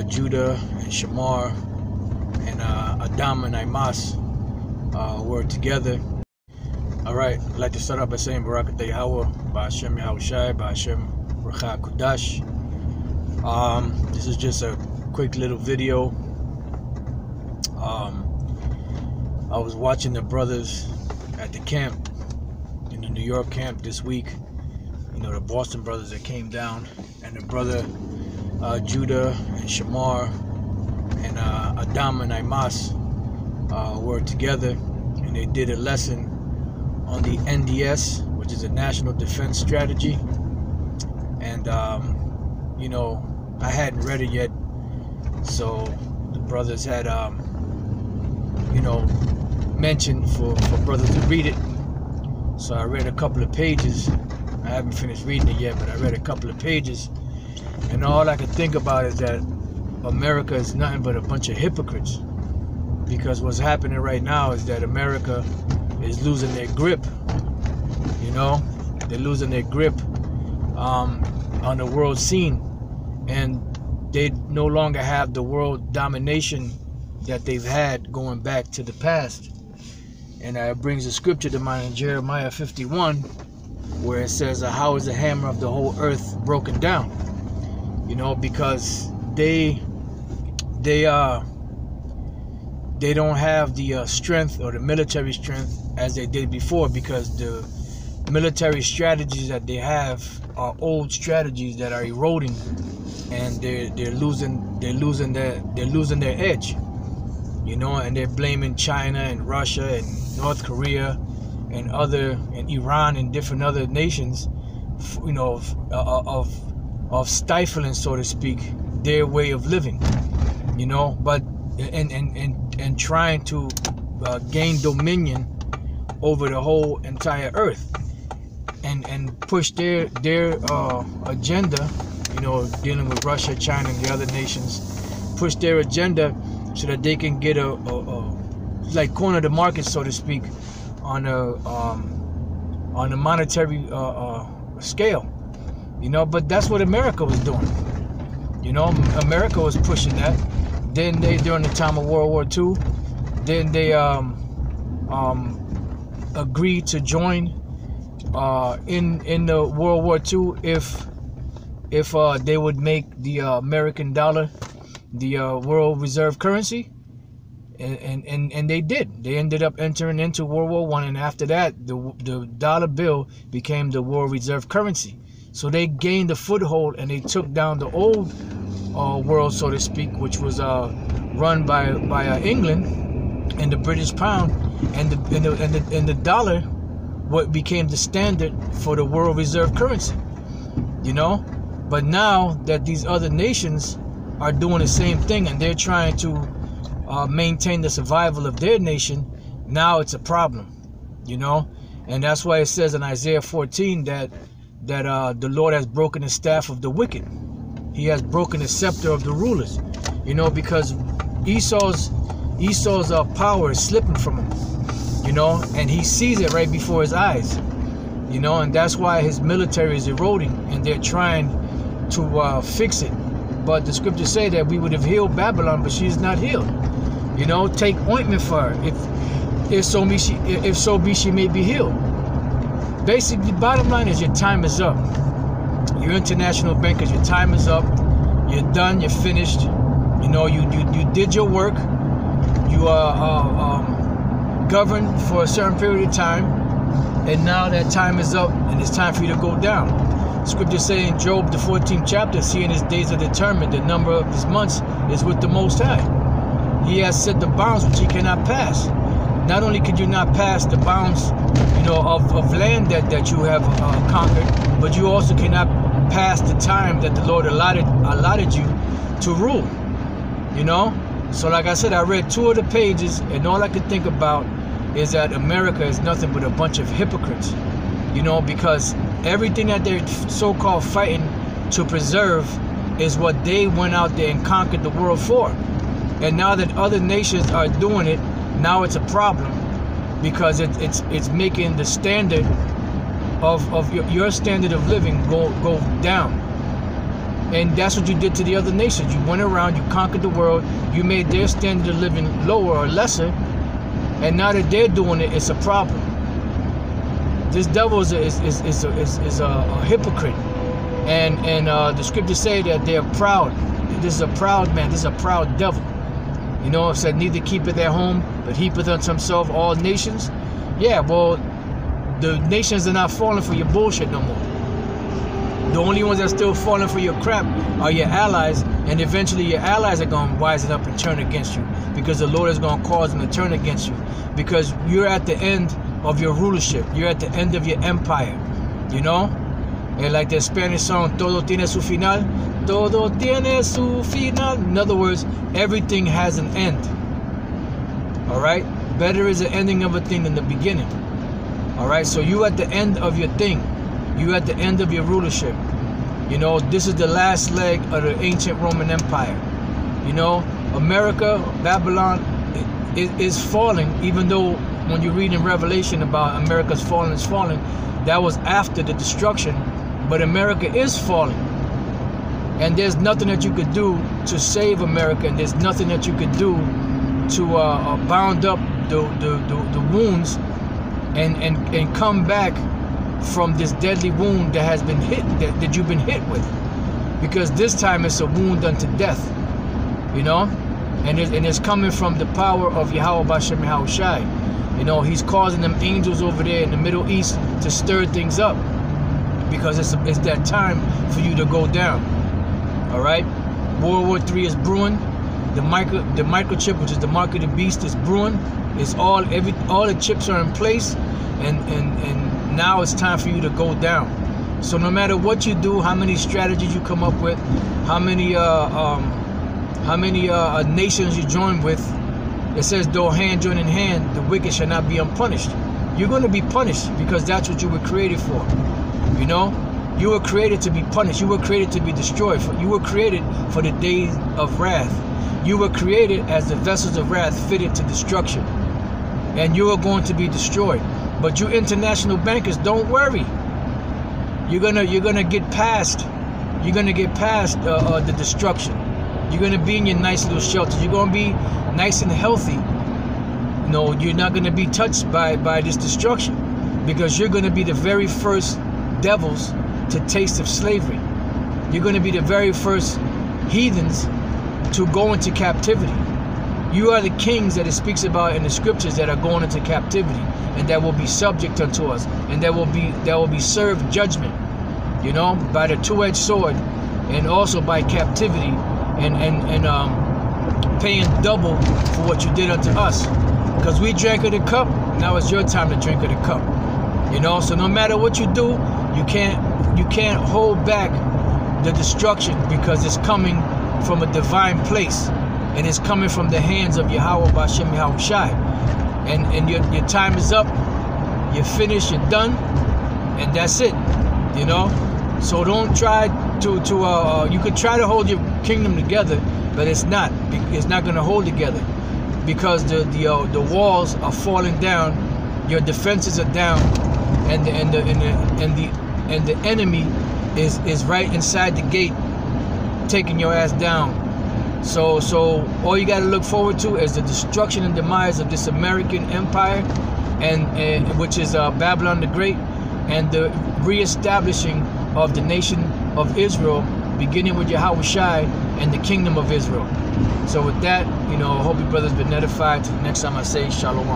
Judah and Shamar and Adam and Imas were together. All right, I'd like to start off by saying Barak Yahweh, Ba'ashem Yahushai, Ba'ashem Racha Kudash. This is just a quick little video. I was watching the brothers at the camp, in the New York camp this week. You know, the Boston brothers that came down, and the brother Judah and Shamar and Adam and Imas were together, and they did a lesson on the NDS, which is a National Defense Strategy. And you know, I hadn't read it yet, so the brothers had you know, mentioned for brothers to read it. So I read a couple of pages. I haven't finished reading it yet, but I read a couple of pages, and all I could think about is that America is nothing but a bunch of hypocrites. Because what's happening right now is that America is losing their grip. You know, they're losing their grip on the world scene, and they no longer have the world domination that they've had going back to the past. And it brings a scripture to mind in Jeremiah 51, where it says, how is the hammer of the whole earth broken down? You know, because they don't have the strength, or the military strength, as they did before, because the military strategies that they have are old strategies that are eroding, and they're losing their edge. You know, and they're blaming China and Russia and North Korea and Iran and different other nations, you know, of stifling, so to speak, their way of living. You know, but and trying to gain dominion over the whole entire earth, and push their agenda. You know, dealing with Russia, China, and the other nations, push their agenda so that they can get a like corner the market, so to speak, on a monetary scale. You know, but that's what America was doing. You know, America was pushing that. Then they, during the time of World War II, then they agreed to join in the World War II if they would make the American dollar the world reserve currency, and they did. They ended up entering into World War I, and after that, the dollar bill became the world reserve currency. So they gained a foothold, and they took down the old world, so to speak, which was run by England and the British pound, and the dollar, what became the standard for the world reserve currency. You know, but now that these other nations are doing the same thing, and they're trying to maintain the survival of their nation, now it's a problem. You know, and that's why it says in Isaiah 14 that the Lord has broken the staff of the wicked. He has broken the scepter of the rulers. You know, because Esau's power is slipping from him. You know, and he sees it right before his eyes. You know, and that's why his military is eroding, and they're trying to fix it. But the scriptures say that we would have healed Babylon, but she is not healed. You know, take ointment for her, if so be she may be healed. Basically, the bottom line is your time is up. You're international bankers, your time is up. You're done, you're finished. You know, you did your work. You are governed for a certain period of time, and now that time is up, and it's time for you to go down. Scripture say in Job, the 14th chapter, seeing his days are determined, the number of his months is with the Most High. He has set the bounds which he cannot pass. Not only could you not pass the bounds, you know, of land that you have conquered, but you also cannot pass the time that the Lord allotted you to rule. You know, so like I said, I read 2 of the pages, and all I could think about is that America is nothing but a bunch of hypocrites. You know, because everything that they're so-called fighting to preserve is what they went out there and conquered the world for. And now that other nations are doing it, now it's a problem, because it's making the standard of your standard of living go down. And that's what you did to the other nations. You went around, you conquered the world, you made their standard of living lower or lesser, and now that they're doing it, it's a problem. This devil is a hypocrite, and the scriptures say that they're proud. This is a proud man. This is a proud devil. You know, it said, neither keepeth at home, but heapeth unto himself all nations. Yeah, well, the nations are not falling for your bullshit no more. The only ones that are still falling for your crap are your allies, and eventually your allies are going to wisen up and turn against you, because the Lord is going to cause them to turn against you, because you're at the end of your rulership. You're at the end of your empire, you know? And like that Spanish song, todo tiene su final. Todo tiene su final. In other words, everything has an end. All right? Better is the ending of a thing than the beginning. All right? So you at the end of your thing. You at the end of your rulership. You know, this is the last leg of the ancient Roman Empire. You know, America, Babylon is falling, even though when you read in Revelation about America's falling is falling, that was after the destruction. But America is falling. And there's nothing that you could do to save America, and there's nothing that you could do to bound up the wounds and come back from this deadly wound that has been hit, that you've been hit with. Because this time it's a wound unto death, you know? And it's coming from the power of Yahweh Bashem Yahushai. You know, he's causing them angels over there in the Middle East to stir things up, because it's that time for you to go down. All right? World War III is brewing. The microchip, which is the mark of the beast, is brewing. It's all the chips are in place, and now it's time for you to go down. So no matter what you do, how many strategies you come up with, how many nations you join with, it says, though hand join in hand, the wicked shall not be unpunished. You're going to be punished, because that's what you were created for. You know, you were created to be punished. You were created to be destroyed. You were created for the days of wrath. You were created as the vessels of wrath fitted to destruction, and you are going to be destroyed. But you international bankers, don't worry. You're gonna get past. You're gonna get past the destruction. You're gonna be in your nice little shelters. You're gonna be nice and healthy. No, you're not gonna be touched by this destruction, because you're gonna be the very first devils to taste of slavery. You're gonna be the very first heathens to go into captivity. You are the kings that it speaks about in the scriptures that are going into captivity, and that will be subject unto us, and that will be served judgment, you know, by the two-edged sword, and also by captivity, and paying double for what you did unto us. Because we drank of the cup, now it's your time to drink of the cup. You know, so no matter what you do, you can't hold back the destruction, because it's coming from a divine place, and it's coming from the hands of Yahweh Bashem Yahushai. And your time is up, you're finished, you're done, and that's it, you know. So don't try to you could try to hold your kingdom together, but it's not going to hold together, because the walls are falling down, your defenses are down, and the enemy is right inside the gate, taking your ass down. So all you got to look forward to is the destruction and demise of this American empire, and which is Babylon the Great, and the reestablishing of the nation of Israel, beginning with Yahushai and the kingdom of Israel. So with that, you know, I hope you brothers been edified. Till next time I say Shalom.